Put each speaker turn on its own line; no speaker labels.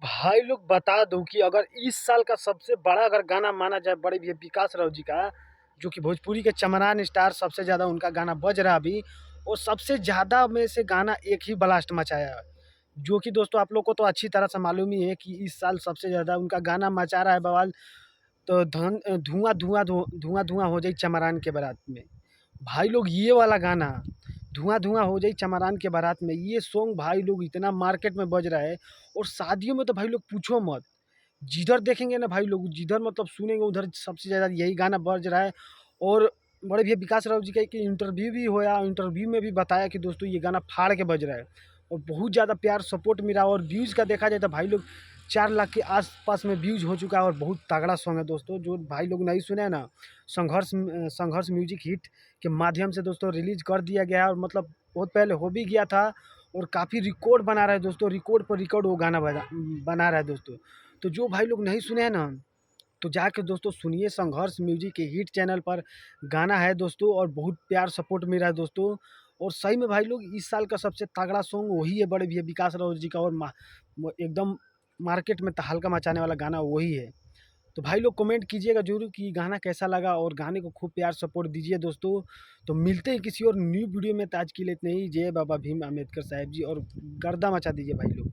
भाई लोग बता दूं कि अगर इस साल का सबसे बड़ा अगर गाना माना जाए बड़े भैया विकास राव जी का, जो कि भोजपुरी के चमरान स्टार सबसे ज़्यादा उनका गाना बज रहा है अभी। और सबसे ज़्यादा में से गाना एक ही ब्लास्ट मचाया है, जो कि दोस्तों आप लोग को तो अच्छी तरह से मालूम ही है कि इस साल सबसे ज़्यादा उनका गाना मचा रहा है बवाल। तो धुआं धुआं धुआं धुआं हो जाए चमरान के बारात में। भाई लोग ये वाला गाना धुआं धुआं हो जाए चमरान के बारात में, ये सॉन्ग भाई लोग इतना मार्केट में बज रहा है। और शादियों में तो भाई लोग पूछो मत, जिधर देखेंगे ना भाई लोग, जिधर मतलब सुनेंगे उधर सबसे ज़्यादा यही गाना बज रहा है। और बड़े भैया विकास राव जी का एक इंटरव्यू भी हुआ, इंटरव्यू में भी बताया कि दोस्तों ये गाना फाड़ के बज रहा है और बहुत ज़्यादा प्यार सपोर्ट मिला। और व्यूज़ का देखा जाए तो भाई लोग 4 लाख के आसपास में व्यूज़ हो चुका है और बहुत तगड़ा सॉन्ग है दोस्तों। जो भाई लोग नहीं सुने हैं ना, संघर्ष म्यूजिक हिट के माध्यम से दोस्तों रिलीज कर दिया गया है। और मतलब बहुत पहले हो भी गया था और काफ़ी रिकॉर्ड बना रहा है दोस्तों, रिकॉर्ड पर रिकॉर्ड वो गाना बना रहा है दोस्तों। तो जो भाई लोग नहीं सुने हैं ना, तो जाके दोस्तों सुनिए, संघर्ष म्यूजिक के हिट चैनल पर गाना है दोस्तों और बहुत प्यार सपोर्ट मिल रहा है दोस्तों। और सही में भाई लोग इस साल का सबसे तगड़ा सॉन्ग वही है बड़े भैया विकास राव जी का। और वो एकदम मार्केट में तहलका मचाने वाला गाना वही है। तो भाई लोग कमेंट कीजिएगा जरूर कि गाना कैसा लगा और गाने को खूब प्यार सपोर्ट दीजिए दोस्तों। तो मिलते हैं किसी और न्यू वीडियो में, तो आज के लिए इतने ही। जय बाबा भीम अम्बेडकर साहब जी, और गर्दा मचा दीजिए भाई लोग।